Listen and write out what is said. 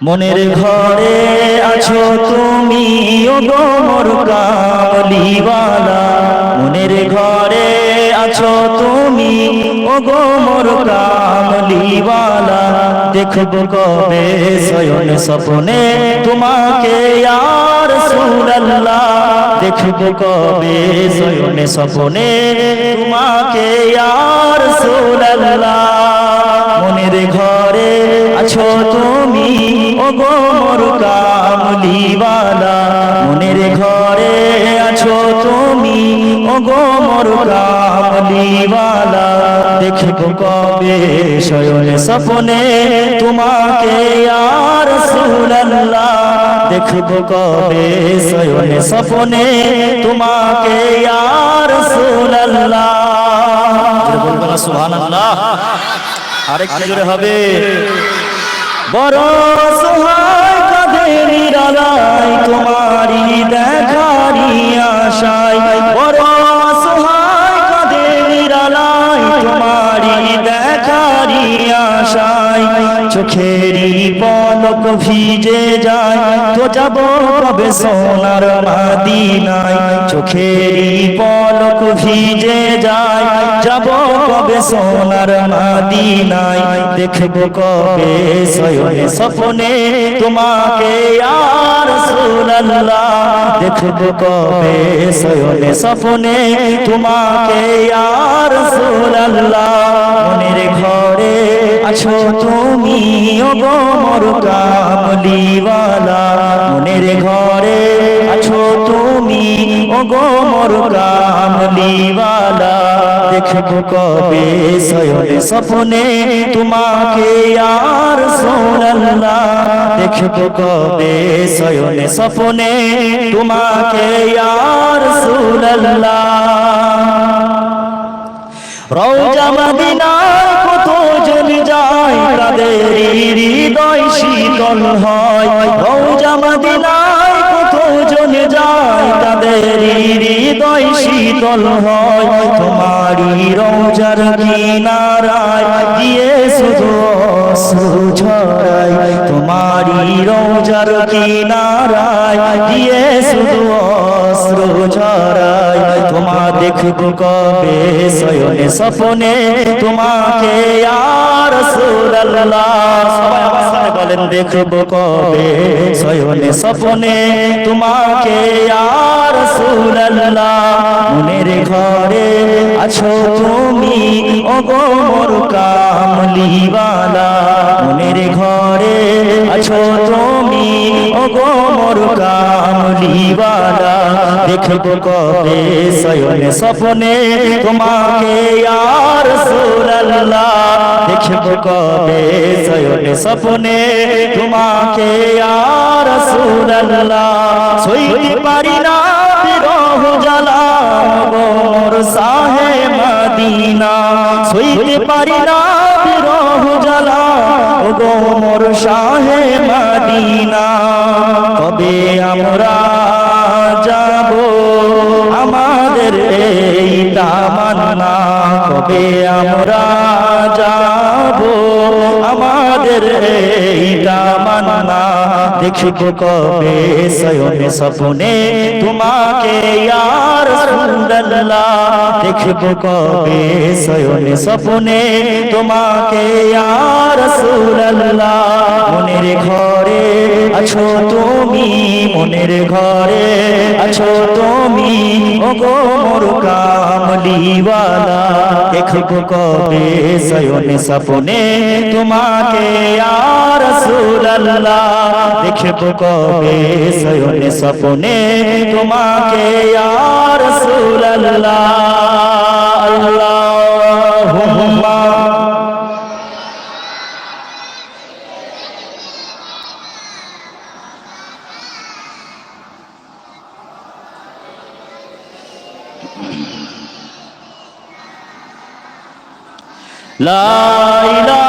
মনের ঘরে আছো তুমি ও গো মোর কামলিওয়ালা, মনের ঘরে আছো তুমি ও গো মোর কামলিওয়ালা। দেখব কবে শয়ন স্বপ্নে তোমাকে ইয়া রাসূলুল্লাহ, দেখব কবে শয়ন স্বপ্নে তোমাকে ইয়া রাসূলুল্লাহ। মনের ঘরে আছো তুমি ও গো মোর কামলিওয়ালা, মনের ঘরে আছো তুমি ও গো মোর কামলিওয়ালা। দেখব কবে শয়ন স্বপ্নে তোমাকে ইয়া রাসূলুল্লাহ, দেখব কবে শয়ন স্বপ্নে তোমাকে ইয়া রাসূলুল্লাহ। বলবেন না সুবহানাল্লাহ? আরেকটু জোরে হবে। বড় সহায় কাঁদে নিরালায় তোমারি দেখারি আশায়, বড় সহায় কাঁদে নিরালায় তোমারি দেখারি আশায়। চোখেরই পলক ভিজে যায় তো যাব কবে সোনার মদিনায়, চোখেরই পলক ভিজে যায় যাব কবে সোনার মদিনায়। দেখব কবে শয়ন স্বপ্নে তোমাকে ইয়া রাসূলুল্লাহ, দেখব কবে শয়ন স্বপ্নে তোমাকে ইয়া রাসূলুল্লাহ। মনের ঘরে আছো তুমি ও গো মোর কামলিওয়ালা, মনের ঘরে আছো তুমি ও গো মোর কামলিওয়ালা। দেখব কবে শয়ন স্বপ্নে তোমাকে ইয়া রাসূলুল্লাহ, দেখব কবে শয়ন স্বপ্নে তোমাকে ইয়া রাসূলুল্লাহ। রওজা মদিনায় কত জন যায় তাদের হৃদয় শীতল হয়, রওজা মদিনায় কত জন যায় তাদের হৃদয় শীতল হয়। তোমারি রওজার কিনারায় গিয়ে শুধু অশ্রু ঝরায়, তোমারি রওজার কিনারায় গিয়ে শুধু অশ্রু ঝরায়। তোমা দেখব কবে শয়ন স্বপ্নে তোমাকে ইয়া রাসূলুল্লাহ, সবাই আমার সাথে বলেন দেখব কবে শয়ন স্বপ্নে তোমাকে ইয়া রাসূলুল্লাহ। মনের ঘরে আছো তুমি ও গো মোর কামলিওয়ালা, মনের ঘরে আছো তুমি ও গো মোর কামলিওয়ালা। দেখব কবে শয়ন স্বপ্নে তোমাকে ইয়া রাসূলুল্লাহ, দেখব কবে শয়ন স্বপ্নে তোমাকে ইয়া রাসূলুল্লাহ। সইতে পারি না বিরহ জ্বালা গো মোর শাহে মদিনা, সইতে পারি না বিরহ জ্বালা গো মোর শাহে মদিনা। কবে আমরা যাব আমাদের এই তামান্না, কবে আমরা যাব আমাদের এই তামান্না। দেখব কবে শয়ন স্বপ্নে তোমাকে ইয়া রাসূলুল্লাহ, দেখব কবে শয়ন স্বপ্নে তোমাকে ইয়া রাসূলুল্লাহ। মনের ঘরে আছো তুমি, মনের ঘরে আছো তুমি ও গো মোর কামলিওয়ালা। দেখব কবে শয়ন স্বপ্নে তোমাকে ইয়া রাসূলুল্লাহ, দেখব কবে শয়ন স্বপ্নে তোমাকে ইয়া রাসূলুল্লাহ। আল্লাহুম্মা লা ইলাহা